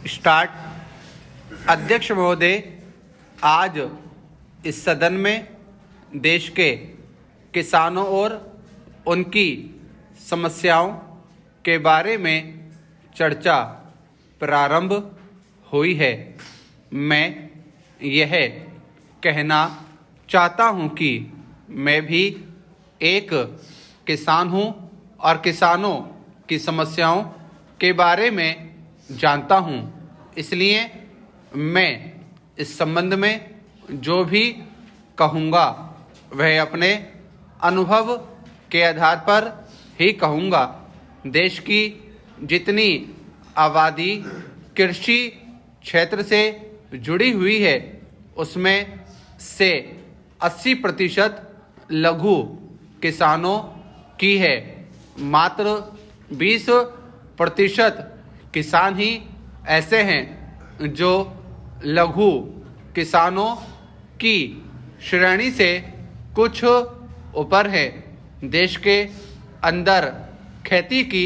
Start. अध्यक्ष महोदय, आज इस सदन में देश के किसानों और उनकी समस्याओं के बारे में चर्चा प्रारंभ हुई है। मैं यह कहना चाहता हूं कि मैं भी एक किसान हूं और किसानों की समस्याओं के बारे में जानता हूं। इसलिए मैं इस संबंध में जो भी कहूँगा वह अपने अनुभव के आधार पर ही कहूँगा। देश की जितनी आबादी कृषि क्षेत्र से जुड़ी हुई है उसमें से 80% लघु किसानों की है। मात्र 20% किसान ही ऐसे हैं जो लघु किसानों की श्रेणी से कुछ ऊपर है। देश के अंदर खेती की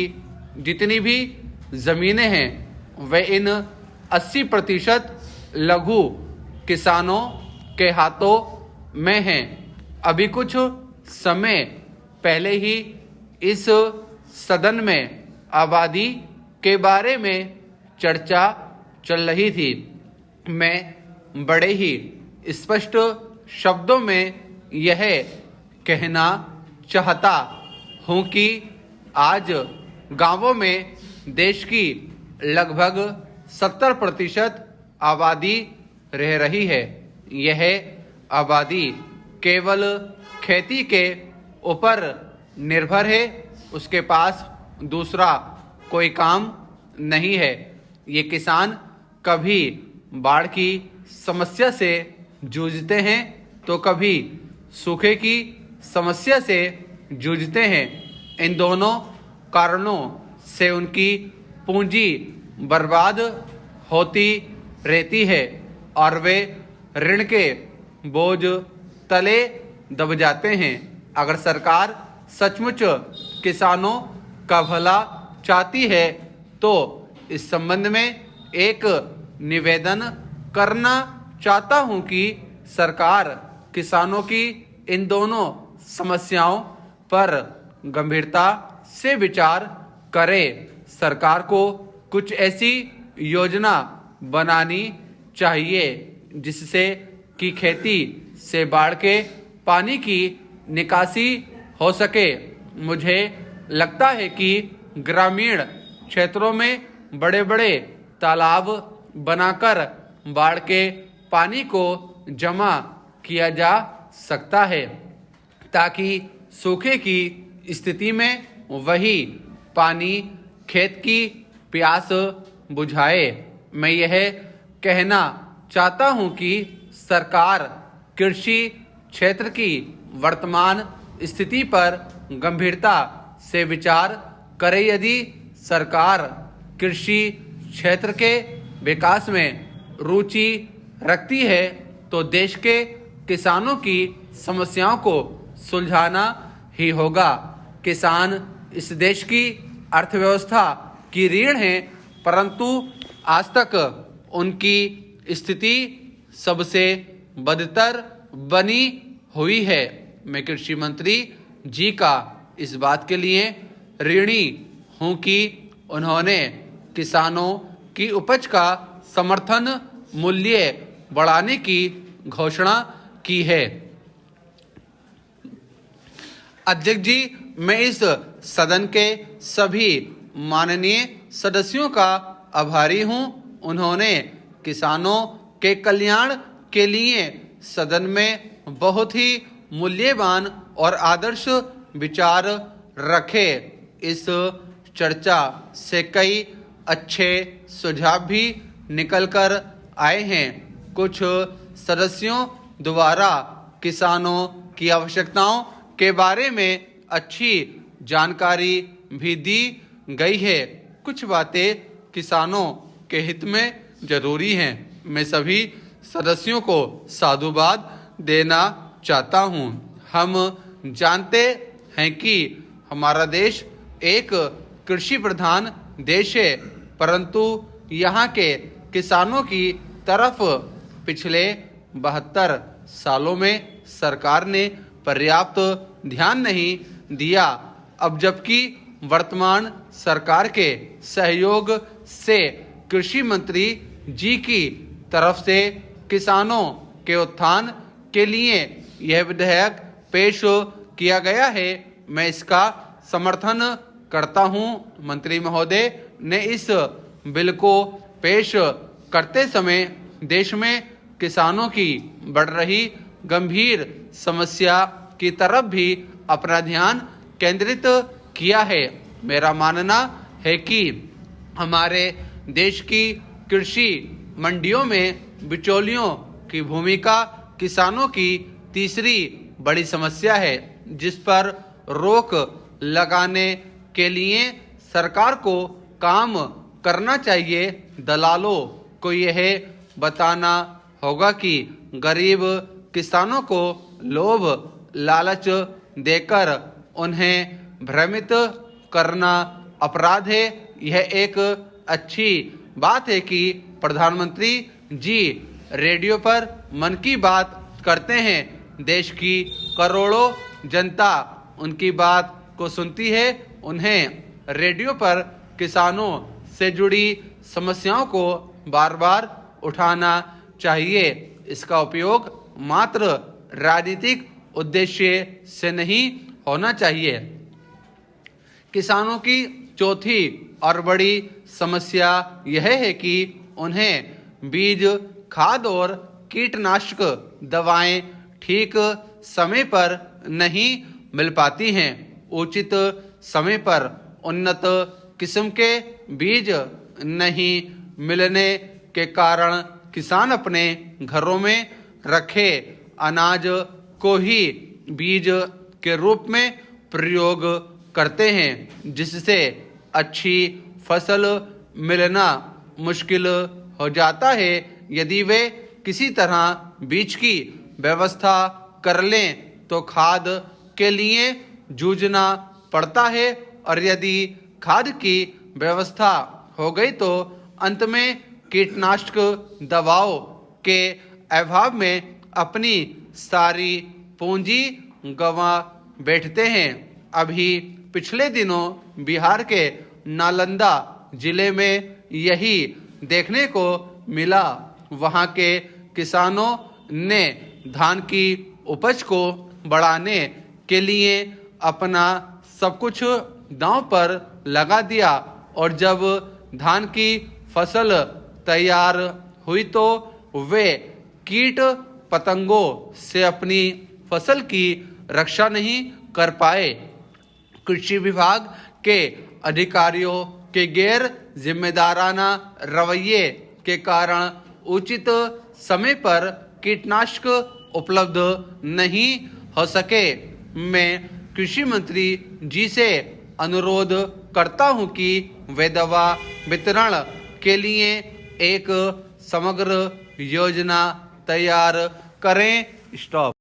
जितनी भी ज़मीनें हैं वह इन 80% लघु किसानों के हाथों में हैं। अभी कुछ समय पहले ही इस सदन में आबादी के बारे में चर्चा चल रही थी। मैं बड़े ही स्पष्ट शब्दों में यह कहना चाहता हूँ कि आज गांवों में देश की लगभग 70% आबादी रह रही है। यह आबादी केवल खेती के ऊपर निर्भर है, उसके पास दूसरा कोई काम नहीं है। ये किसान कभी बाढ़ की समस्या से जूझते हैं तो कभी सूखे की समस्या से जूझते हैं। इन दोनों कारणों से उनकी पूंजी बर्बाद होती रहती है और वे ऋण के बोझ तले दब जाते हैं। अगर सरकार सचमुच किसानों का भला चाहती है तो इस संबंध में एक निवेदन करना चाहता हूं कि सरकार किसानों की इन दोनों समस्याओं पर गंभीरता से विचार करे। सरकार को कुछ ऐसी योजना बनानी चाहिए जिससे कि खेती से बाढ़ के पानी की निकासी हो सके। मुझे लगता है कि ग्रामीण क्षेत्रों में बड़े बड़े तालाब बनाकर बाढ़ के पानी को जमा किया जा सकता है ताकि सूखे की स्थिति में वही पानी खेत की प्यास बुझाए। मैं यह कहना चाहता हूं कि सरकार कृषि क्षेत्र की वर्तमान स्थिति पर गंभीरता से विचार करे। यदि सरकार कृषि क्षेत्र के विकास में रुचि रखती है तो देश के किसानों की समस्याओं को सुलझाना ही होगा। किसान इस देश की अर्थव्यवस्था की रीढ़ हैं, परंतु आज तक उनकी स्थिति सबसे बदतर बनी हुई है। मैं कृषि मंत्री जी का इस बात के लिए ऋणी हूं कि उन्होंने किसानों की उपज का समर्थन मूल्य बढ़ाने की घोषणा की है। अध्यक्ष जी, मैं इस सदन के सभी माननीय सदस्यों का आभारी हूं। उन्होंने किसानों के कल्याण के लिए सदन में बहुत ही मूल्यवान और आदर्श विचार रखे। इस चर्चा से कई अच्छे सुझाव भी निकलकर आए हैं। कुछ सदस्यों द्वारा किसानों की आवश्यकताओं के बारे में अच्छी जानकारी भी दी गई है। कुछ बातें किसानों के हित में जरूरी हैं। मैं सभी सदस्यों को साधुवाद देना चाहता हूं। हम जानते हैं कि हमारा देश एक कृषि प्रधान देश है, परंतु यहाँ के किसानों की तरफ पिछले 72 सालों में सरकार ने पर्याप्त ध्यान नहीं दिया। अब जबकि वर्तमान सरकार के सहयोग से कृषि मंत्री जी की तरफ से किसानों के उत्थान के लिए यह विधेयक पेश किया गया है, मैं इसका समर्थन करता हूं। मंत्री महोदय ने इस बिल को पेश करते समय देश में किसानों की बढ़ रही गंभीर समस्या की तरफ भी अपना ध्यान केंद्रित किया है। मेरा मानना है कि हमारे देश की कृषि मंडियों में बिचौलियों की भूमिका किसानों की तीसरी बड़ी समस्या है, जिस पर रोक लगाने के लिए सरकार को काम करना चाहिए। दलालों को यह बताना होगा कि गरीब किसानों को लोभ लालच देकर उन्हें भ्रमित करना अपराध है। यह एक अच्छी बात है कि प्रधानमंत्री जी रेडियो पर मन की बात करते हैं। देश की करोड़ों जनता उनकी बात को सुनती है। उन्हें रेडियो पर किसानों से जुड़ी समस्याओं को बार बार उठाना चाहिए। इसका उपयोग मात्र राजनीतिक उद्देश्य से नहीं होना चाहिए। किसानों की चौथी और बड़ी समस्या यह है कि उन्हें बीज, खाद और कीटनाशक दवाएं ठीक समय पर नहीं मिल पाती हैं। उचित समय पर उन्नत किस्म के बीज नहीं मिलने के कारण किसान अपने घरों में रखे अनाज को ही बीज के रूप में प्रयोग करते हैं, जिससे अच्छी फसल मिलना मुश्किल हो जाता है। यदि वे किसी तरह बीज की व्यवस्था कर लें तो खाद के लिए जूझना पड़ता है, और यदि खाद की व्यवस्था हो गई तो अंत में कीटनाशक दवाओं के अभाव में अपनी सारी पूंजी गंवा बैठते हैं। अभी पिछले दिनों बिहार के नालंदा जिले में यही देखने को मिला। वहां के किसानों ने धान की उपज को बढ़ाने के लिए अपना सब कुछ दांव पर लगा दिया, और जब धान की फसल तैयार हुई तो वे कीट पतंगों से अपनी फसल की रक्षा नहीं कर पाए। कृषि विभाग के अधिकारियों के गैर जिम्मेदाराना रवैये के कारण उचित समय पर कीटनाशक उपलब्ध नहीं हो सके। मैं कृषि मंत्री जी से अनुरोध करता हूं कि वे दवा वितरण के लिए एक समग्र योजना तैयार करें। स्टॉप।